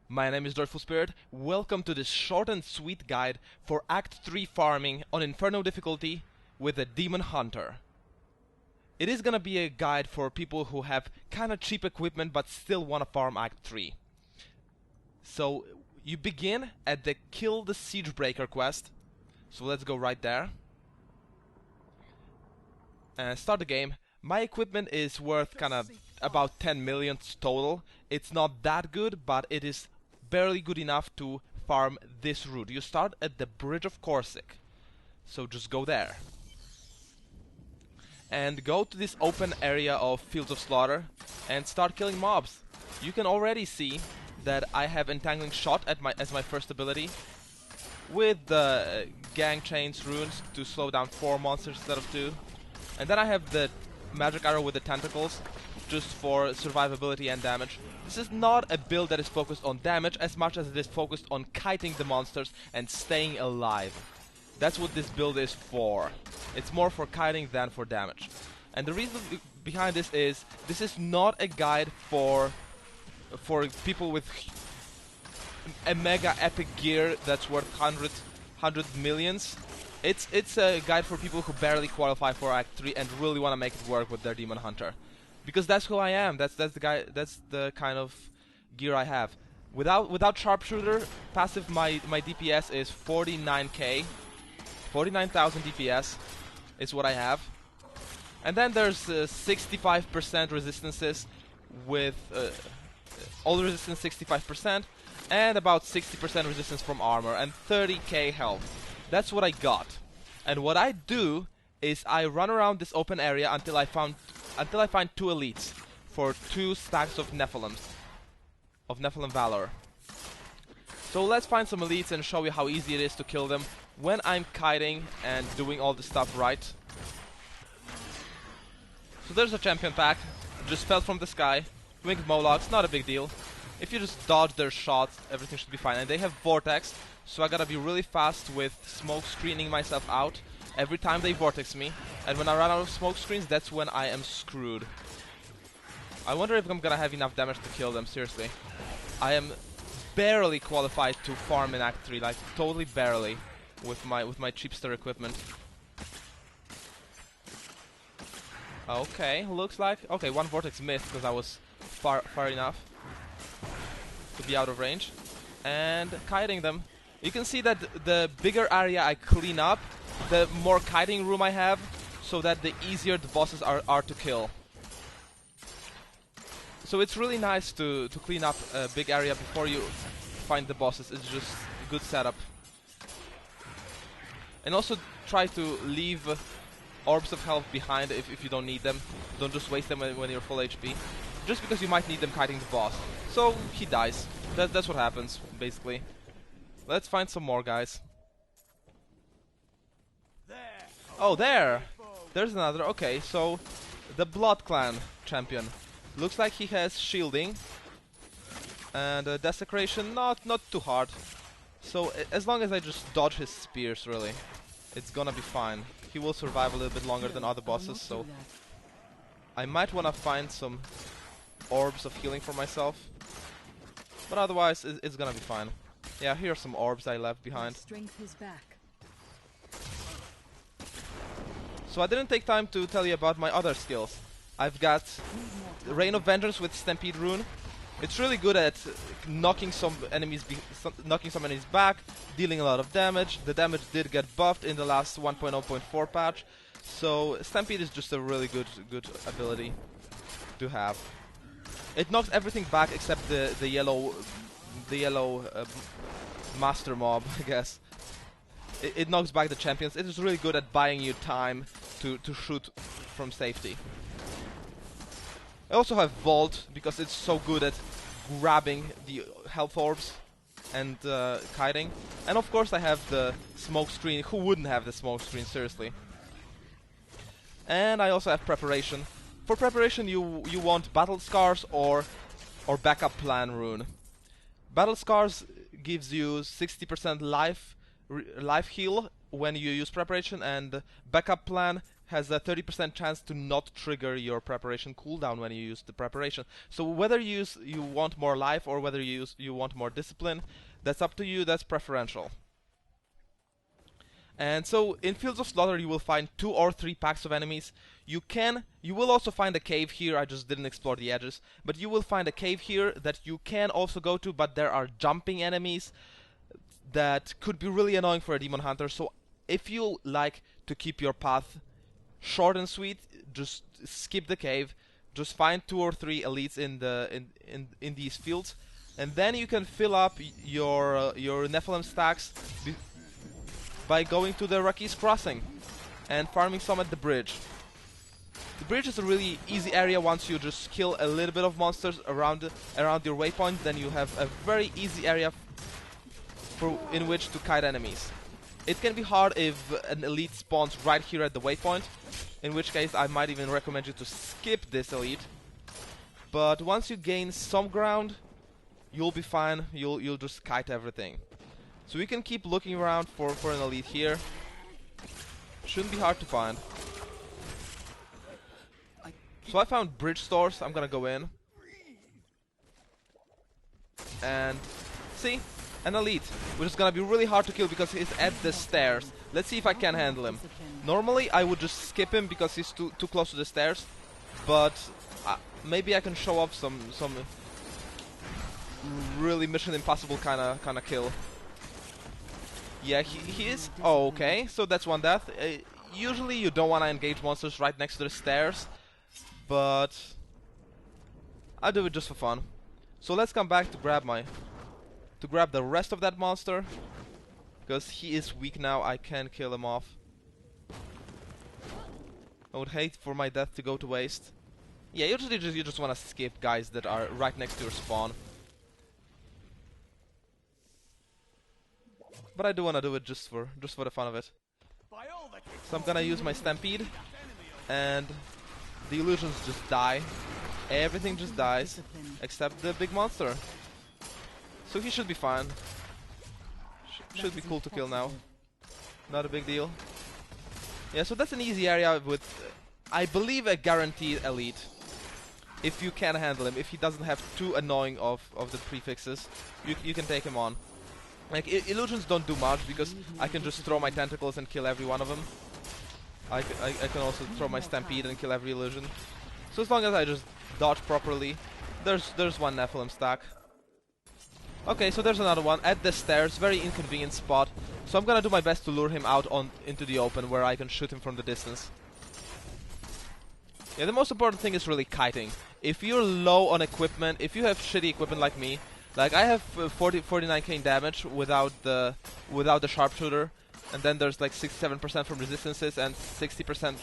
My name is Joyful Spirit. Welcome to this short and sweet guide for Act 3 farming on Inferno difficulty with a Demon Hunter. It is gonna be a guide for people who have kinda cheap equipment but still wanna farm Act 3. So you begin at the Kill the Siegebreaker quest. So let's go right there. And start the game. My equipment is worth kinda about 10 million total. It's not that good, but it is barely good enough to farm this route. You start at the Bridge of Corsic, so just go there. And go to this open area of Fields of Slaughter and start killing mobs. You can already see that I have Entangling Shot as my first ability, with the Gang Chains runes to slow down 4 monsters instead of 2. And then I have the Magic Arrow with the Tentacles, just for survivability and damage. This is not a build that is focused on damage as much as it is focused on kiting the monsters and staying alive. That's what this build is for. It's more for kiting than for damage. And the reason behind this is not a guide for people with a mega epic gear that's worth 100 millions. It's a guide for people who barely qualify for Act 3 and really want to make it work with their Demon Hunter. Because that's who I am. That's the kind of gear I have. Without Sharpshooter passive, my DPS is 49k, 49,000 DPS is what I have. And then there's 65% resistances with all resistance 65% and about 60% resistance from armor and 30k health. That's what I got. And what I do is I run around this open area until I find 2 elites for 2 stacks of Nephilim Valor. So let's find some elites and show you how easy it is to kill them when I'm kiting and doing all the stuff right. So there's a champion pack, just fell from the sky, winged Molochs, not a big deal. If you just dodge their shots, everything should be fine. And they have Vortex, so I gotta be really fast with smoke screening myself out every time they vortex me, and when I run out of smoke screens, that's when I am screwed. I wonder if I'm gonna have enough damage to kill them, seriously. I am barely qualified to farm in Act 3, like totally barely, with my cheapster equipment. Okay, looks like... Okay, 1 vortex missed because I was far enough to be out of range. And kiting them. You can see that the bigger area I clean up, the more kiting room I have, so that the easier the bosses are to kill. So it's really nice to clean up a big area before you find the bosses. It's just a good setup. And also try to leave orbs of health behind if you don't need them. Don't just waste them when you're full HP. Just because you might need them kiting the boss. So he dies. That's what happens, basically. Let's find some more guys. Oh, there! There's another. Okay, so the Blood Clan champion. Looks like he has shielding. And desecration, not too hard. So as long as I just dodge his spears, really, it's gonna be fine. He will survive a little bit longer than other bosses, so I might wanna find some orbs of healing for myself. But otherwise, it's gonna be fine. Yeah, here are some orbs I left behind. Strength is back. So I didn't take time to tell you about my other skills. I've got Reign of Vengeance with Stampede Rune. It's really good at knocking some enemies back, dealing a lot of damage. The damage did get buffed in the last 1.0.4 patch, so Stampede is just a really good ability to have. It knocks everything back except the yellow master mob, I guess. It knocks back the champions. It is really good at buying you time to shoot from safety. I also have Vault because it's so good at grabbing the health orbs and kiting. And of course I have the smoke screen. Who wouldn't have the smoke screen, seriously? And I also have Preparation. For Preparation you want Battle Scars or Backup Plan rune. Battle Scars gives you 60% life heal when you use Preparation, and Backup Plan has a 30% chance to not trigger your preparation cooldown when you use the preparation. So whether you want more life or whether you want more discipline, that's up to you. That's preferential. And so in Fields of Slaughter you will find 2 or 3 packs of enemies. You will also find a cave here. I just didn't explore the edges, but you will find a cave here that you can also go to, but there are jumping enemies that could be really annoying for a demon hunter. So if you like to keep your path short and sweet, just skip the cave. Just find 2 or 3 elites in these fields, and then you can fill up your Nephilim stacks by going to the Rakis Crossing and farming some at the bridge. The bridge is a really easy area. Once you just kill a little bit of monsters around your waypoint, then you have a very easy area in which to kite enemies. It can be hard if an elite spawns right here at the waypoint, in which case I might even recommend you to skip this elite. But once you gain some ground, you'll be fine. You'll just kite everything. So we can keep looking around for an elite here. Shouldn't be hard to find. So I found bridge stores. I'm gonna go in and see an elite, which is gonna be really hard to kill because he's at the stairs. Let's see if I can handle him. Normally I would just skip him because he's too close to the stairs, but maybe I can show off some really Mission Impossible kind of kill. Yeah, he is. Oh, okay, so that's one death. Usually you don't want to engage monsters right next to the stairs, but I do it just for fun. So let's come back to grab the rest of that monster, because he is weak now. I can kill him off. I would hate for my death to go to waste. Yeah, usually you just want to skip guys that are right next to your spawn. But I do want to do it just for the fun of it. So I'm gonna use my Stampede, and the illusions just die. Everything just dies, except the big monster. So he should be fine. Should be cool to kill now. Not a big deal. Yeah, so that's an easy area with, I believe, a guaranteed elite. If you can handle him, if he doesn't have too annoying of the prefixes, you can take him on. Like, illusions don't do much because I can just throw my tentacles and kill every one of them. I can also throw my Stampede and kill every illusion. So as long as I just dodge properly, there's one Nephilim stack. Okay, so there's another one at the stairs, very inconvenient spot. So I'm gonna do my best to lure him out into the open where I can shoot him from the distance. Yeah, the most important thing is really kiting. If you're low on equipment, if you have shitty equipment like me, like I have 49k damage without the sharpshooter, and then there's like 67% from resistances and 60%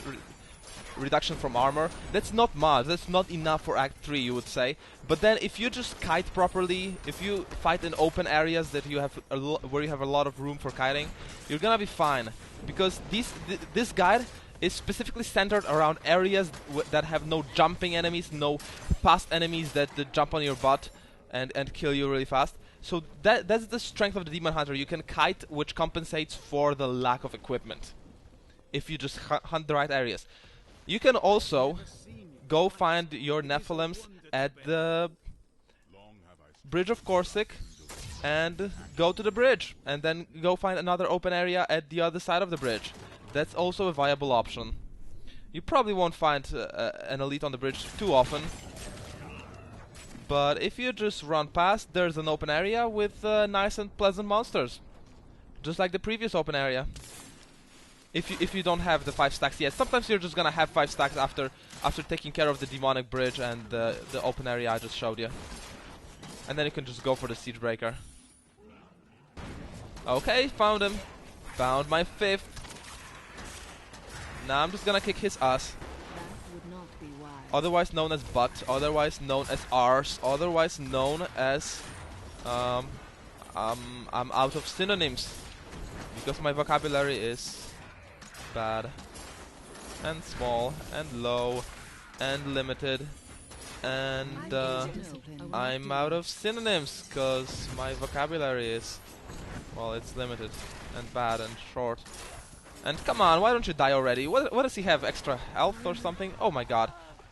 reduction from armor. That's not much. That's not enough for Act 3, you would say. But then if you just kite properly, if you fight in open areas that you have where you have a lot of room for kiting, you're gonna be fine. Because this guide is specifically centered around areas that have no jumping enemies, no fast enemies that jump on your butt and kill you really fast. So that's the strength of the Demon Hunter. You can kite, which compensates for the lack of equipment, if you just hunt the right areas. You can also go find your Nephilims at the Bridge of Corsic and go to the bridge, and then go find another open area at the other side of the bridge. That's also a viable option. You probably won't find an elite on the bridge too often, but if you just run past, there's an open area with nice and pleasant monsters, just like the previous open area. If you don't have the 5 stacks yet, sometimes you're just gonna have 5 stacks after taking care of the demonic bridge and the open area I just showed you, and then you can just go for the siege breaker. Okay, found him. Found my 5th. Now I'm just gonna kick his ass. Otherwise known as butt, otherwise known as arse, otherwise known as I'm out of synonyms because my vocabulary is bad and small and low and limited, and I'm out of synonyms because my vocabulary is, well, it's limited and bad and short. And come on, why don't you die already? What does he have? Extra health or something? Oh my god.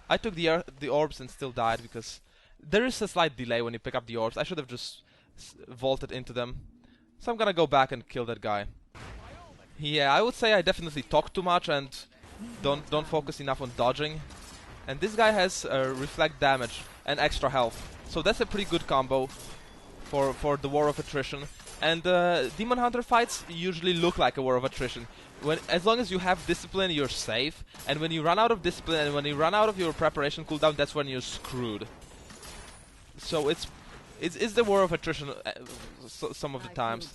I took the orbs and still died because there is a slight delay when you pick up the orbs. I should have just vaulted into them. So I'm gonna go back and kill that guy. Yeah, I would say I definitely talk too much and don't focus enough on dodging. And this guy has reflect damage and extra health. So that's a pretty good combo for the War of Attrition. And Demon Hunter fights usually look like a War of Attrition. As long as you have discipline, you're safe. And when you run out of discipline and when you run out of your preparation cooldown, that's when you're screwed. So it's the War of Attrition some of the times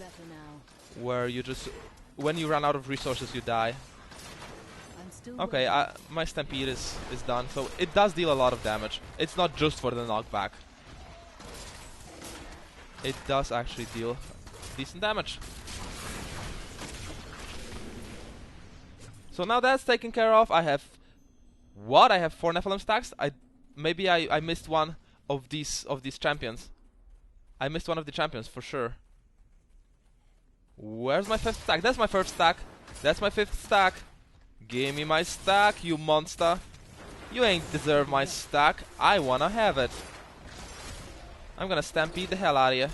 where you just, when you run out of resources, you die. Okay, my Stampede is done, so it does deal a lot of damage. It's not just for the knockback. It does actually deal decent damage. So now that's taken care of. I have what? I have 4 Nephilim stacks. Maybe I missed one of these champions. I missed one of the champions for sure. Where's my 5th stack? That's my 1st stack. That's my 5th stack. Give me my stack, you monster. You ain't deserve my stack. I wanna have it. I'm gonna stampede the hell out of you.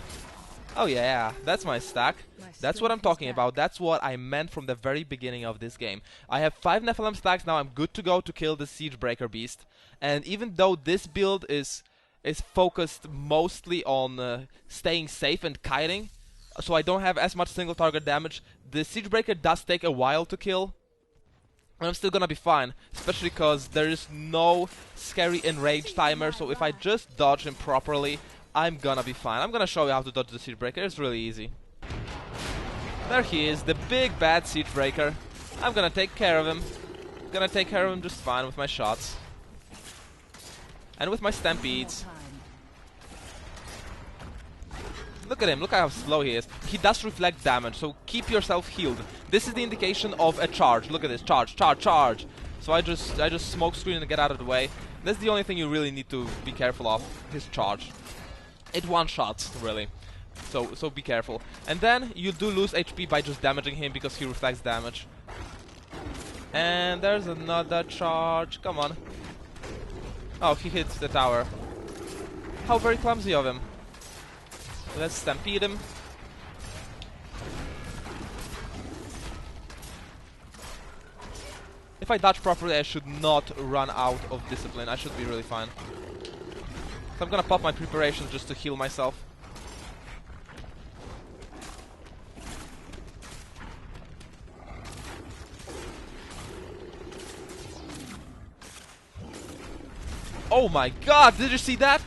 Oh yeah, that's my stack. That's what I'm talking about. That's what I meant from the very beginning of this game. I have 5 Nephilim stacks now. I'm good to go to kill the Siegebreaker beast. And even though this build is focused mostly on staying safe and kiting, so I don't have as much single target damage, the Siegebreaker does take a while to kill. And I'm still gonna be fine, especially because there is no scary enrage timer, so if I just dodge him properly, I'm gonna be fine. I'm gonna show you how to dodge the Siegebreaker. It's really easy. There he is, the big bad Siegebreaker. I'm gonna take care of him. Gonna take care of him just fine with my shots. And with my Stampedes. Look at him, look at how slow he is. He does reflect damage, so keep yourself healed. This is the indication of a charge. Look at this, charge, charge, charge. So I just smoke screen and get out of the way. That's the only thing you really need to be careful of, his charge. It one-shots, really. So be careful. And then you do lose HP by just damaging him because he reflects damage. And there's another charge. Come on. Oh, he hits the tower. How very clumsy of him. Let's stampede him. If I dodge properly, I should not run out of discipline. I should be really fine. So I'm gonna pop my preparations just to heal myself. Oh my god, did you see that?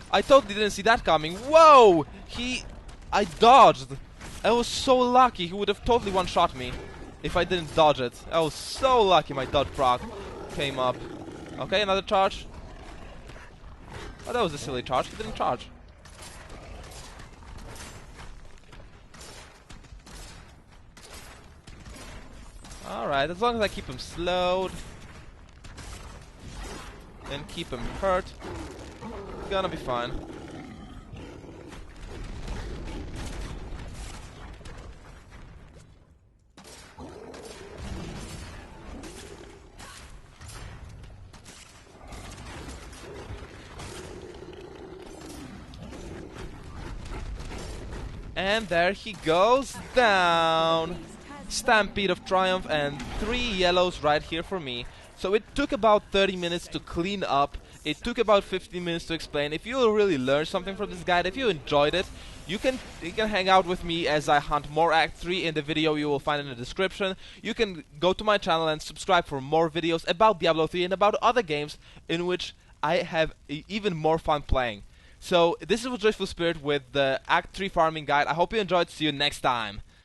I totally didn't see that coming. Whoa! I dodged. I was so lucky. He would have totally one-shot me if I didn't dodge it. I was so lucky my dodge proc came up. Okay, another charge. Oh, that was a silly charge. He didn't charge. Alright, as long as I keep him slowed and keep him hurt, gonna be fine. And there he goes down. Stampede of Triumph and 3 yellows right here for me. So it took about 30 minutes to clean up. It took about 15 minutes to explain. If you really learned something from this guide, if you enjoyed it, you can hang out with me as I hunt more Act 3 in the video you will find in the description. You can go to my channel and subscribe for more videos about Diablo 3 and about other games in which I have even more fun playing. So this is Joyful Spirit with the Act 3 farming guide. I hope you enjoyed. See you next time.